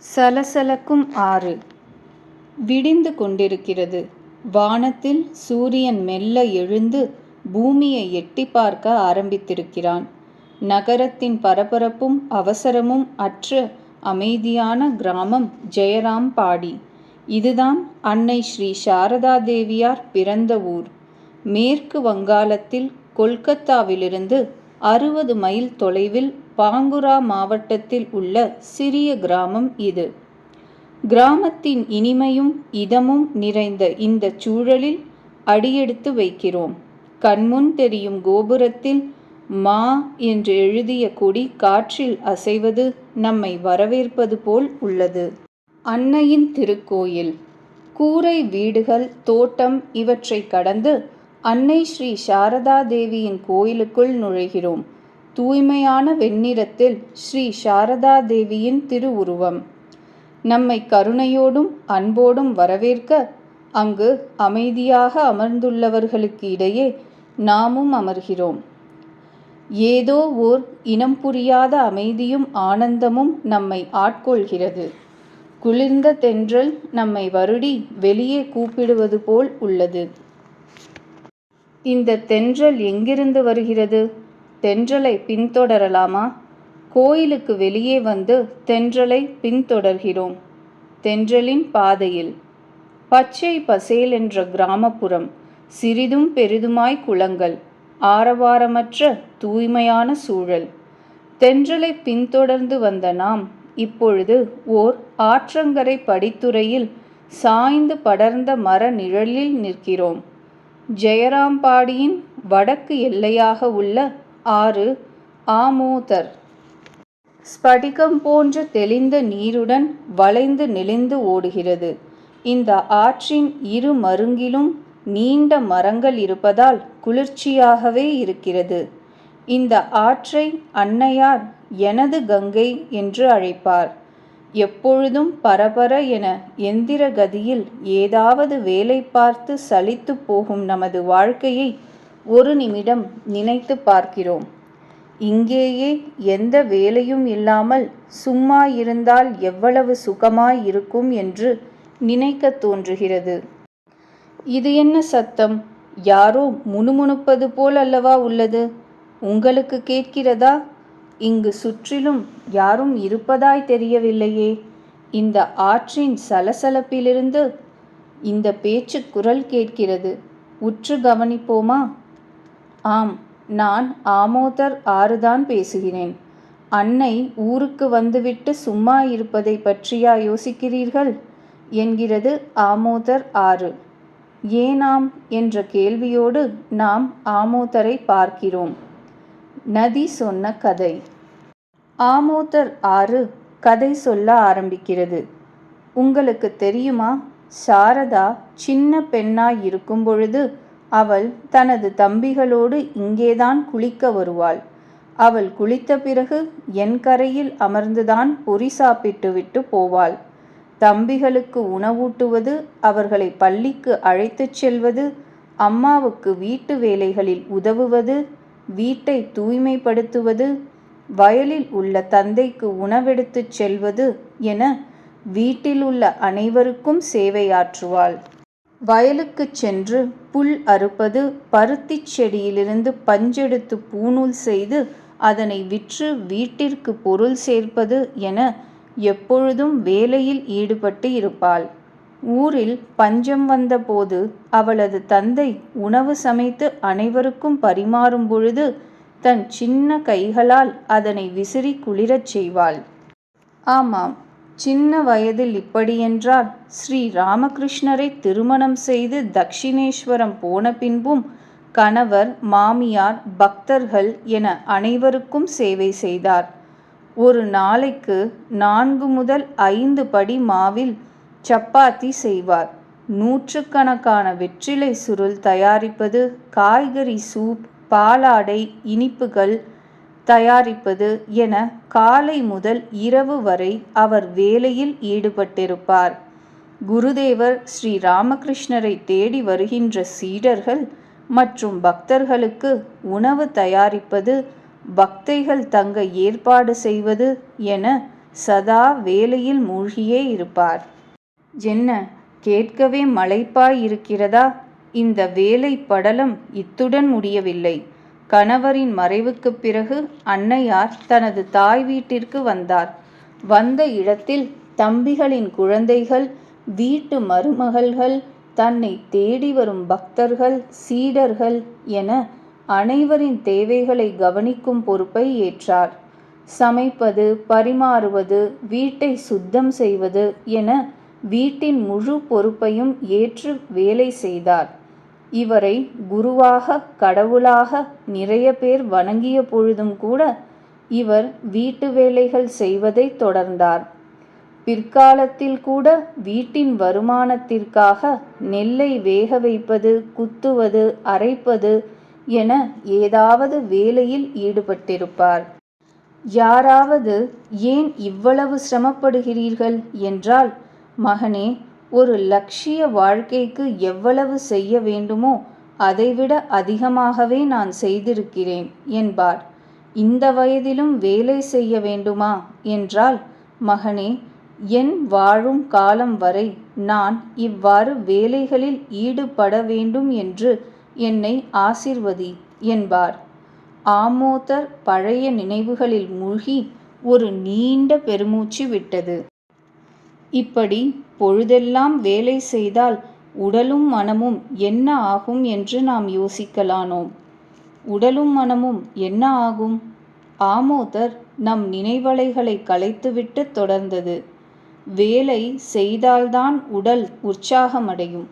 சலசலக்கும் ஆறு. விடிந்து கொண்டிருக்கிறது. வானத்தில் சூரியன் மெல்ல எழுந்து பூமியை எட்டி பார்க்க ஆரம்பித்திருக்கிறான். நகரத்தின் பரபரப்பும் அவசரமும் அற்ற அமைதியான கிராமம் ஜெயராம்பாடி. இதுதான் அன்னை ஸ்ரீ சாரதா தேவியார் பிறந்த ஊர். மேற்கு வங்காளத்தில் கொல்கத்தாவிலிருந்து 60 மைல் தொலைவில் பாங்குரா மாவட்டத்தில் உள்ள சிறிய கிராமம் இது. கிராமத்தின் இனிமையும் இதமும் நிறைந்த இந்த சூழலில் அடியெடுத்து வைக்கிறோம். கண்முன் தெரியும் கோபுரத்தில் மா என்று எழுதிய கொடி காற்றில் அசைவது நம்மை வரவேற்பது போல் உள்ளது. அன்னையின் திருக்கோயில். கூரை வீடுகள், தோட்டம் இவற்றை கடந்து அன்னை ஸ்ரீ சாரதா தேவியின் கோயிலுக்குள் நுழைகிறோம். தூய்மையான வெண்ணிறத்தில் ஸ்ரீ சாரதா தேவியின் திருவுருவம். நம்மை கருணையோடும் அன்போடும் வரவேற்க அங்கு அமைதியாக அமர்ந்துள்ளவர்களுக்கு இடையே நாமும் அமர்கிறோம். ஏதோ ஓர் இனம் புரியாத அமைதியும் ஆனந்தமும் நம்மை ஆட்கொள்கிறது. குளிர்ந்த தென்றல் நம்மை வருடி வெளியே கூப்பிடுவது போல் உள்ளது. இந்த தென்றல் எங்கிருந்து வருகிறது? தென்றலை பின்தொடரலாமா? கோயிலுக்கு வெளியே வந்து தென்றலை பின்தொடர்கிறோம். தென்றலின் பாதையில் பச்சை பசேல் என்ற கிராமப்புறம், சிறிதும் பெரிதுமாய் குளங்கள், ஆரவாரமற்ற தூய்மையான சூழல். தென்றலை பின்தொடர்ந்து வந்த நாம் இப்பொழுது ஓர் ஆற்றங்கரை படித்துறையில் சாய்ந்து படர்ந்த மர நிழலில் நிற்கிறோம். ஜெயராம்பாடியின் வடக்கு எல்லையாக உள்ள ஆறு ஆமோதர் ஸ்படிகம் போன்ற தெளிந்த நீருடன் வளைந்து நெளிந்து ஓடுகிறது. இந்த ஆற்றின் இரு மருங்கிலும் நீண்ட மரங்கள் இருப்பதால் குளிர்ச்சியாகவே இருக்கிறது. இந்த ஆற்றை அன்னையார் எனது கங்கை என்று அழைப்பார். எப்பொழுதும் பரபர என எந்திர கதியில் ஏதாவது வேலை பார்த்து சலித்து போகும் நமது வாழ்க்கையை ஒரு நிமிடம் நினைத்து பார்க்கிறோம். இங்கேயே எந்த வேலையும் இல்லாமல் சும்மா இருந்தால் எவ்வளவு சுகமாய் இருக்கும் என்று நினைக்க தோன்றுகிறது. இது என்ன சத்தம்? யாரோ முணுமுணுப்பது போல் அல்லவா உள்ளது. உங்களுக்கு கேட்கிறதா? இங்கு சுற்றிலும் யாரும் இருப்பதாய் தெரியவில்லையே. இந்த ஆற்றின் சலசலப்பிலிருந்து இந்த பேச்சு குரல் கேட்கிறது. உற்று கவனிப்போமா? ஆம், நான் ஆமோதர் ஆறுதான் பேசுகிறேன். அன்னை ஊருக்கு வந்துவிட்டு சும்மா இருப்பதை பற்றியா யோசிக்கிறீர்கள் என்கிறது ஆமோதர் ஆறு. ஏனாம் என்ற கேள்வியோடு நாம் ஆமோதரை பார்க்கிறோம். நதி சொன்ன கதை. ஆமோதர் ஆறு கதை சொல்ல ஆரம்பிக்கிறது. உங்களுக்கு தெரியுமா, சாரதா சின்ன பெண்ணாய் இருக்கும் பொழுது அவள் தனது தம்பிகளோடு இங்கேதான் குளிக்க வருவாள். அவள் குளித்த பிறகு என் கரையில் அமர்ந்துதான் பொரி சாப்பிட்டு விட்டு போவாள். தம்பிகளுக்கு உணவூட்டுவது, அவர்களை பள்ளிக்கு அழைத்துச் செல்வது, அம்மாவுக்கு வீட்டு வேலைகளில் உதவுவது, வீட்டை தூய்மைப்படுத்துவது, வயலில் உள்ள தந்தைக்கு உணவெடுத்துச் செல்வது என வீட்டில் உள்ள அனைவருக்கும் சேவையாற்றுவாள். வயலுக்குச் சென்று புல் அறுப்பது, பருத்திச் செடியிலிருந்து பஞ்செடுத்து பூணூல் செய்து அதனை விற்று வீட்டிற்கு பொருள் சேர்ப்பது என எப்பொழுதும் வேலையில் ஈடுபட்டு இருப்பாள். ஊரில் பஞ்சம் வந்தபோது அவளது தந்தை உணவு சமைத்து அனைவருக்கும் பரிமாறும் பொழுது தன் சின்ன கைகளால் அதனை விசிறி குளிரச் செய்வாள். ஆமாம், சின்ன வயதில் இப்படியென்றால் ஸ்ரீ ராமகிருஷ்ணரை திருமணம் செய்து தக்ஷிணேஸ்வரம் போன பின்பும் கணவர், மாமியார், பக்தர்கள் என அனைவருக்கும் சேவை செய்தார். ஒரு நாளைக்கு 4 முதல் 5 படி மாவில் சப்பாத்தி செய்வார். நூற்றுக்கணக்கான வெற்றிலை சுருள் தயாரிப்பது, காய்கறி சூப், பாலாடை, இனிப்புகள் தயாரிப்பது என காலை முதல் இரவு வரை அவர் வேலையில் ஈடுபட்டிருப்பார். குருதேவர் ஸ்ரீ ராமகிருஷ்ணரை தேடி வருகின்ற சீடர்கள் மற்றும் பக்தர்களுக்கு உணவு தயாரிப்பது, பக்தைகள் தங்க ஏற்பாடு செய்வது என சதா வேலையில் மூழ்கியே இருப்பார். என்ன, கேட்கவே மலைப்பாய் இருக்கிறதா? இந்த வேலை படலம் இத்துடன் முடியவில்லை. கணவரின் மறைவுக்குப் பிறகு அன்னையார் தனது தாய் வீட்டிற்கு வந்தார். வந்த இடத்தில் தம்பிகளின் குழந்தைகள், வீட்டு மருமகள்கள், தன்னை தேடி வரும் பக்தர்கள், சீடர்கள் என அனைவரின் தேவைகளை கவனிக்கும் பொறுப்பை ஏற்றார். சமைப்பது, பரிமாறுவது, வீட்டை சுத்தம் செய்வது என வீட்டின் முழு பொறுப்பையும் ஏற்று வேலை செய்தார். இவரை குருவாக, கடவுளாக நிறைய பேர் வணங்கிய பொழுதும் கூட இவர் வீட்டு வேலைகள் செய்வதை தொடர்ந்தார். பிற்காலத்தில் கூட வீட்டின் வருமானத்திற்காக நெல்லை வேக வைப்பது, குத்துவது, அரைப்பது என ஏதாவது வேலையில் ஈடுபட்டிருப்பார். யாராவது ஏன் இவ்வளவு சிரமப்படுகிறீர்கள் என்றால், மகனே, ஒரு லட்சிய வாழ்க்கைக்கு எவ்வளவு செய்ய வேண்டுமோ அதைவிட அதிகமாகவே நான் செய்திருக்கிறேன் என்பார். இந்த வயதிலும் வேலை செய்ய வேண்டுமா என்றால், மகனே, என் வாழும் காலம் வரை நான் இவ்வாறு வேலைகளில் ஈடுபட வேண்டும் என்று என்னை ஆசிர்வதி என்பார். ஆமோதர் பழைய நினைவுகளில் மூழ்கி ஒரு நீண்ட பெருமூச்சு விட்டது. இப்படி பொழுதெல்லாம் வேலை செய்தால் உடலும் மனமும் என்ன ஆகும் என்று நாம் யோசிக்கலானோம். உடலும் மனமும் என்ன ஆகும்? ஆமோதர் நம் நினைவலைகளை கலைத்துவிட்டு தொடர்ந்தது. வேலை செய்தால்தான் உடல் உற்சாகமடையும்,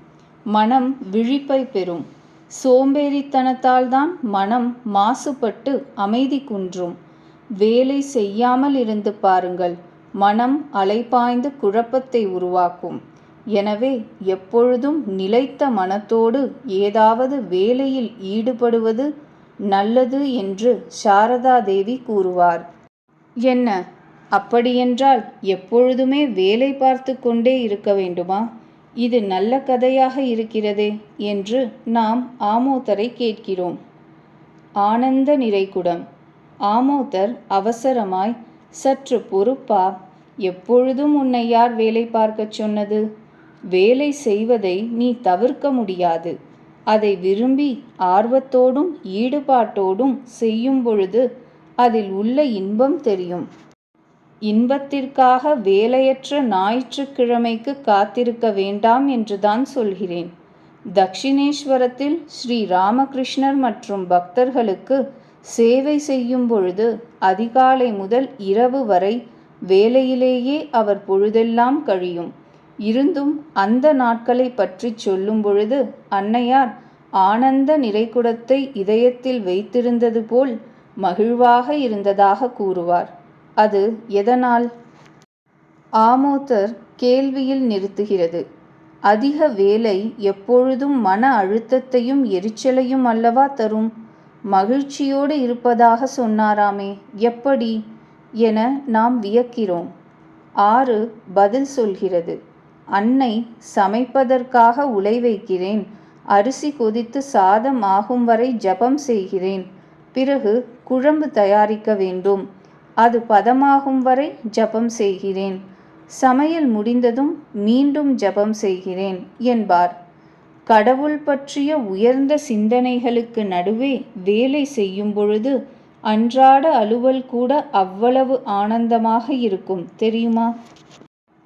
மனம் விழிப்பை பெறும். சோம்பேறித்தனத்தால்தான் மனம் மாசுபட்டு அமைதி குன்றும். வேலை செய்யாமல் இருந்து பாருங்கள், மனம் அலைபாய்ந்து குழப்பத்தை உருவாக்கும். எனவே எப்பொழுதும் நிலைத்த மனத்தோடு ஏதாவது வேலையில் ஈடுபடுவது நல்லது என்று சாரதா தேவி கூறுவார். என்ன, அப்படியென்றால் எப்பொழுதுமே வேலை பார்த்து கொண்டே இருக்க வேண்டுமா? இது நல்ல கதையாக இருக்கிறதே என்று நாம் ஆமோதரை கேட்கிறோம். ஆனந்த நிறைகுடம். ஆமோதர் அவசரமாய், சற்று பொறுப்பா, எப்பொழுதும் உன்னை யார் வேலை பார்க்கச் சொன்னது? வேலை செய்வதை நீ தவிர்க்க முடியாது. அதை விரும்பி ஆர்வத்தோடும் ஈடுபாட்டோடும் செய்யும் பொழுது அதில் உள்ள இன்பம் தெரியும். இன்பத்திற்காக வேலையற்ற ஞாயிற்றுக்கிழமைக்கு காத்திருக்க வேண்டாம் என்றுதான் சொல்கிறேன். தக்ஷிணேஸ்வரத்தில் ஸ்ரீ ராமகிருஷ்ணர் மற்றும் பக்தர்களுக்கு சேவை செய்யும் பொழுது அதிகாலை முதல் இரவு வரை வேலையிலேயே அவர் பொழுதெல்லாம் கழியும். இருந்தும் அந்த நாட்களை பற்றி சொல்லும் பொழுது அன்னையார் ஆனந்த நிறைகுடத்தை இதயத்தில் வைத்திருந்தது போல் மகிழ்வாக இருந்ததாக கூறுவார். அது எதனால்? ஆமோதர் கேள்வியில் நிறுத்துகிறது. அதிக வேலை எப்பொழுதும் மன அழுத்தத்தையும் எரிச்சலையும் அல்லவா தரும்? மகிழ்ச்சியோடு இருப்பதாக சொன்னாராமே, எப்படி என நாம் வியக்கிறோம். 6 பதில் சொல்கிறது. அன்னை, சமைப்பதற்காக உலை வைக்கிறேன். அரிசி கொதித்து சாதம் ஆகும் வரை ஜபம் செய்கிறேன். பிறகு குழம்பு தயாரிக்க வேண்டும். அது பதமாகும் வரை ஜபம் செய்கிறேன். சமையல் முடிந்ததும் மீண்டும் ஜபம் செய்கிறேன் என்பார். கடவுள் பற்றிய உயர்ந்த சிந்தனைகளுக்கு நடுவே வேலை செய்யும் பொழுது அன்றாட அலுவல் கூட அவ்வளவு ஆனந்தமாக இருக்கும் தெரியுமா?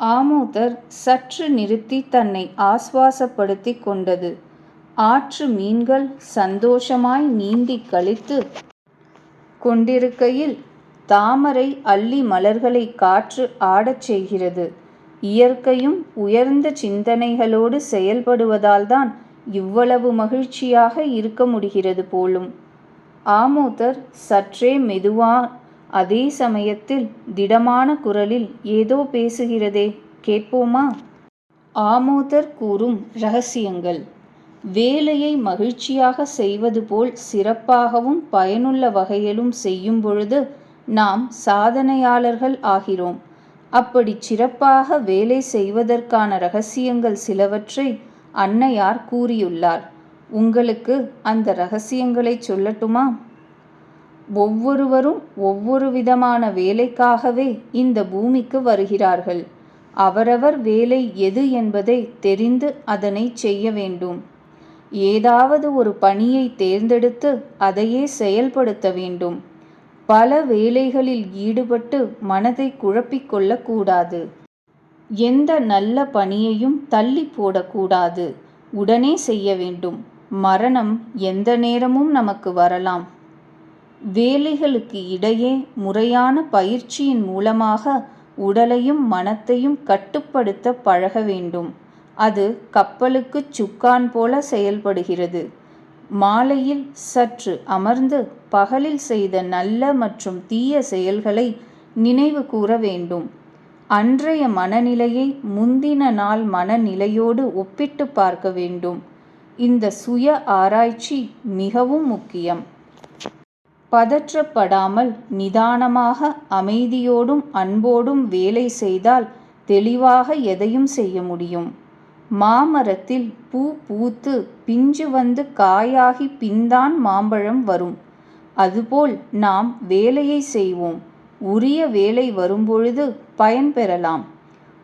ஆமோதர் சற்று நிறுத்தி தன்னை ஆஸ்வாசப்படுத்தி கொண்டது. ஆற்று மீன்கள் சந்தோஷமாய் நீந்தி கழித்து கொண்டிருக்கையில் தாமரை அல்லி மலர்களை காற்று ஆடச் செய்கிறது. இயற்கையும் உயர்ந்த சிந்தனைகளோடு செயல்படுவதால்தான் இவ்வளவு மகிழ்ச்சியாக இருக்க முடிகிறது போலும். ஆமோதர் சற்றே மெதுவா, அதே சமயத்தில் திடமான குரலில் ஏதோ பேசுகிறதே, கேட்போமா? ஆமோதர் கூறும் இரகசியங்கள். வேலையை மகிழ்ச்சியாக செய்வது போல் சிறப்பாகவும் பயனுள்ள வகையிலும் செய்யும் பொழுது நாம் சாதனையாளர்கள் ஆகிறோம். அப்படி சிறப்பாக வேலை செய்வதற்கான இரகசியங்கள் சிலவற்றை அன்னையார் கூறியுள்ளார். உங்களுக்கு அந்த இரகசியங்களை சொல்லட்டுமா? ஒவ்வொருவரும் ஒவ்வொரு விதமான வேலைக்காகவே இந்த பூமிக்கு வருகிறார்கள். அவரவர் வேலை எது என்பதை தெரிந்து அதனை செய்ய வேண்டும். ஏதாவது ஒரு பணியை தேர்ந்தெடுத்து அதையே செயல்படுத்த வேண்டும். பல வேலைகளில் ஈடுபட்டு மனதை குழப்பிக்கொள்ளக்கூடாது. எந்த நல்ல பணியையும் தள்ளி போடக்கூடாது. உடனே செய்ய வேண்டும். மரணம் எந்த நேரமும் நமக்கு வரலாம். வேலைகளுக்கு இடையே முறையான பயிற்சியின் மூலமாக உடலையும் மனத்தையும் கட்டுப்படுத்த பழக வேண்டும். அது கப்பலுக்குச் சுக்கான் போல செயல்படுகிறது. மாலையில் சற்று அமர்ந்து பகலில் செய்த நல்ல மற்றும் தீய செயல்களை நினைவு கூற வேண்டும். அன்றைய மனநிலையை முந்தின நாள் மனநிலையோடு ஒப்பிட்டு பார்க்க வேண்டும். இந்த சுய ஆராய்ச்சி மிகவும் முக்கியம். பதற்றப்படாமல் நிதானமாக அமைதியோடும் அன்போடும் வேலை செய்தால் தெளிவாக எதையும் செய்ய முடியும். மாமரத்தில் பூ பூத்து பிஞ்சு வந்து காயாகி பின்தான் மாம்பழம் வரும். அதுபோல் நாம் வேலையை செய்வோம். உரிய வேலை வரும்பொழுது பயன் பெறலாம்.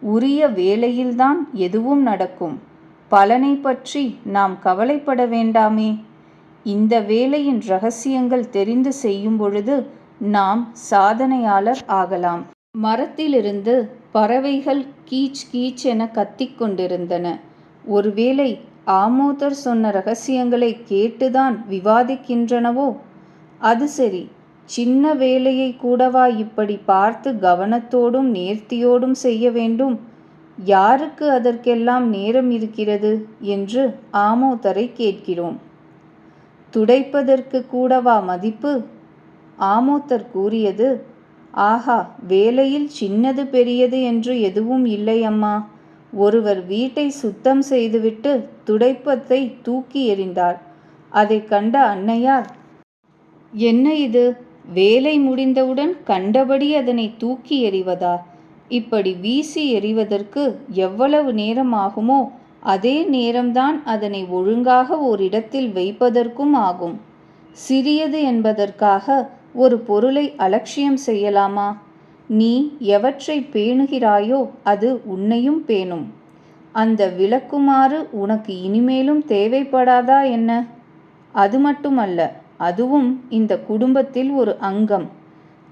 உரிய வேலையில்தான் எதுவும் நடக்கும். பலனை பற்றி நாம் கவலைப்பட வேண்டாமே. இந்த வேலையின் ரகசியங்கள் தெரிந்து செய்யும் பொழுது நாம் சாதனையாளர் ஆகலாம். மரத்திலிருந்து பறவைகள் கீச் கீச் என கத்திக்கொண்டிருந்தன. ஒருவேளை ஆமோதர் சொன்ன ரகசியங்களை கேட்டுதான் விவாதிக்கின்றனவோ? அது சரி, சின்ன வேலையை கூடவா இப்படி பார்த்து கவனத்தோடும் நேர்த்தியோடும் செய்ய வேண்டும்? யாருக்கு அதற்கெல்லாம் நேரம் இருக்கிறது என்று ஆமோதரை கேட்கிறோம். துடைப்பதற்கு கூடவா மதிப்பு? ஆமோதர் கூறியது, ஆஹா, வேலையில் சின்னது பெரியது என்று எதுவும் இல்லை அம்மா. ஒருவர் வீட்டை சுத்தம் செய்துவிட்டு துடைப்பத்தை தூக்கி எறிந்தார். அதை கண்ட அன்னையார், என்ன இது, வேலை முடிந்தவுடன் கண்டபடி அதனை தூக்கி எறிவதா? இப்படி வீசி எறிவதற்கு எவ்வளவு நேரம் ஆகுமோ அதே நேரம்தான் அதனை ஒழுங்காக ஓரிடத்தில் வைப்பதற்கும் ஆகும். சிறியது என்பதற்காக ஒரு பொருளை அலட்சியம் செய்யலாமா? நீ எவற்றை பேணுகிறாயோ அது உன்னையும் பேணும். அந்த விளக்குமாறு உனக்கு இனிமேலும் தேவைப்படாதா என்ன? அது மட்டுமல்ல, அதுவும் இந்த குடும்பத்தில் ஒரு அங்கம்.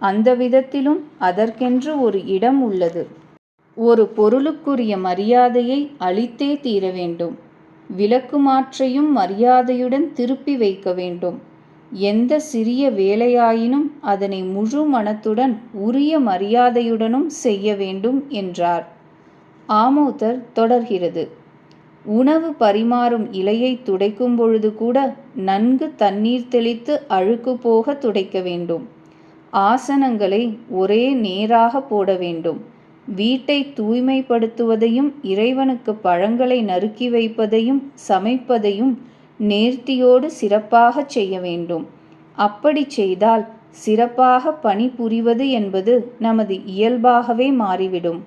அந்த விதத்திலும் அதற்கென்று ஒரு இடம் உள்ளது. ஒரு பொருளுக்குரிய மரியாதையை அளித்தே தீர வேண்டும். விளக்குமாற்றையும் மரியாதையுடன் திருப்பி வைக்க வேண்டும். எந்த சிறிய வேலையாயினும் அதனை முழு மனத்துடன் உரிய மரியாதையுடனும் செய்ய வேண்டும் என்றார். ஆமோதர் தொடர்கிறது. உணவு பரிமாறும் இலையை துடைக்கும் பொழுது கூட நன்கு தண்ணீர் தெளித்து அழுக்கு போக துடைக்க வேண்டும். ஆசனங்களை ஒரே நேராக போட வேண்டும். வீட்டை தூய்மைப்படுத்துவதையும் இறைவனுக்கு பழங்களை நறுக்கி வைப்பதையும் சமைப்பதையும் நேர்த்தியோடு சிறப்பாக செய்ய வேண்டும். அப்படி செய்தால் சிறப்பாக பணிபுரிவது என்பது நமது இயல்பாகவே மாறிவிடும்.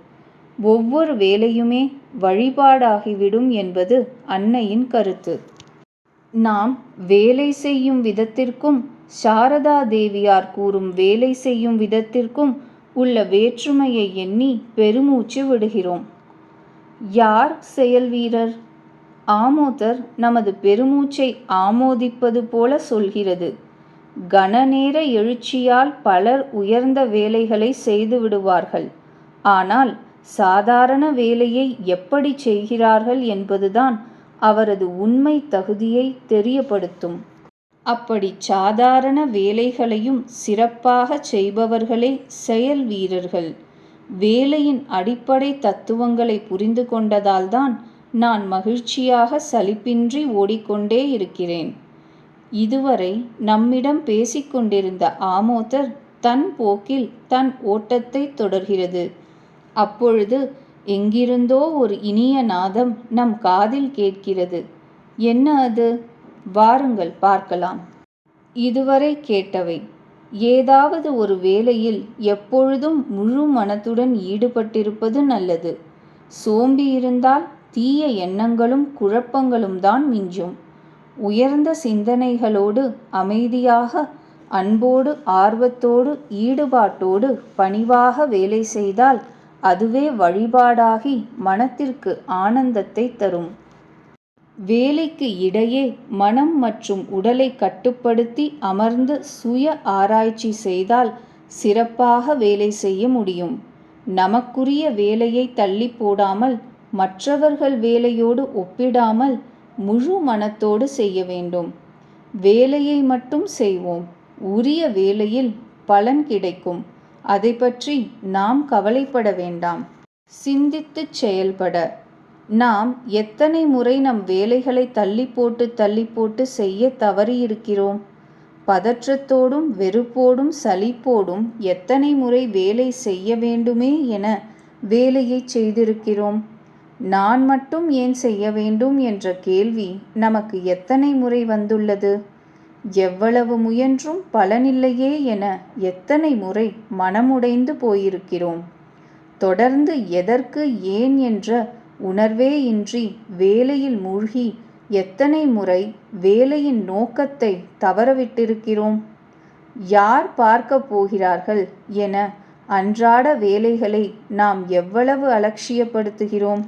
ஒவ்வொரு வேலையுமே வழிபாடாகிவிடும் என்பது அன்னையின் கருத்து. நாம் வேலை செய்யும் விதத்திற்கும் சாரதா தேவியார் கூறும் வேலை செய்யும் விதத்திற்கும் உள்ள வேற்றுமையை எண்ணி பெருமூச்சு விடுகிறோம். யார் செயல் வீரர்? ஆமோதர் நமது பெருமூச்சை ஆமோதிப்பது போல சொல்கிறது. கணநேர எழுச்சியால் பலர் உயர்ந்த வேலைகளை செய்து விடுவார்கள். ஆனால் சாதாரண வேலையை எப்படி செய்கிறார்கள் என்பதுதான் அவரது உண்மை தகுதியை தெரியப்படுத்தும். அப்படி சாதாரண வேலைகளையும் சிறப்பாக செய்பவர்களே செயல் வீரர்கள். வேலையின் அடிப்படை தத்துவங்களை புரிந்து கொண்டதால்தான் நான் மகிழ்ச்சியாக சலிப்பின்றி ஓடிக்கொண்டே இருக்கிறேன். இதுவரை நம்மிடம் பேசிக்கொண்டிருந்த ஆமோதர் தன் போக்கில் தன் ஓட்டத்தை தொடர்கிறது. அப்பொழுது எங்கிருந்தோ ஒரு இனிய நாதம் நம் காதில் கேட்கிறது. என்ன அது? வாருங்கள் பார்க்கலாம். இதுவரை கேட்டவை ஏதாவது ஒரு வேலையில் எப்பொழுதும் முழு மனத்துடன் ஈடுபட்டிருப்பது நல்லது. சோம்பி இருந்தால் தீய எண்ணங்களும் குழப்பங்களும் தான் மிஞ்சும். உயர்ந்த சிந்தனைகளோடு அமைதியாக அன்போடு, ஆர்வத்தோடு, ஈடுபாட்டோடு, பணிவாக வேலை செய்தால் அதுவே வழிபாடாகி மனத்திற்கு ஆனந்தத்தை தரும். வேலைக்கு இடையே மனம் மற்றும் உடலை கட்டுப்படுத்தி அமர்ந்து சுய ஆராய்ச்சி செய்தால் சிறப்பாக வேலை செய்ய முடியும். நமக்குரிய வேலையை தள்ளி போடாமல், மற்றவர்கள் வேலையோடு ஒப்பிடாமல் முழு மனத்தோடு செய்ய வேண்டும். வேலையை மட்டும் செய்வோம். உரிய வேளையில் பலன் கிடைக்கும். அதை பற்றி நாம் கவலைப்பட வேண்டாம். சிந்தித்துச் செயல்பட. நாம் எத்தனை முறை நம் வேலைகளை தள்ளி போட்டு செய்ய தவறியிருக்கிறோம். பதற்றத்தோடும் வெறுப்போடும் சலிப்போடும் எத்தனை முறை வேலை செய்ய வேண்டுமே என வேலையை செய்திருக்கிறோம். நான் மட்டும் ஏன் செய்ய வேண்டும் என்ற கேள்வி நமக்கு எத்தனை முறை வந்துள்ளது. எவ்வளவு முயன்றும் பலனில்லையே என எத்தனை முறை மனமுடைந்து போயிருக்கிறோம். தொடர்ந்து எதற்கு ஏன் என்ற உணர்வே இன்றி வேலையில் மூழ்கி எத்தனை முறை வேலையின் நோக்கத்தை தவறவிட்டிருக்கிறோம். யார் பார்க்க போகிறார்கள் என அன்றாட வேலைகளை நாம் எவ்வளவு அலட்சியப்படுத்துகிறோம்.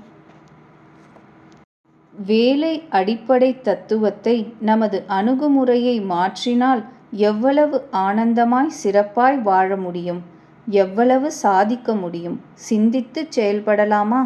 வேலை அடிப்படை தத்துவத்தை, நமது அணுகுமுறையை மாற்றினால் எவ்வளவு ஆனந்தமாய் சிறப்பாய் வாழ முடியும், எவ்வளவு சாதிக்க முடியும். சிந்தித்துச் செயல்படலாமா?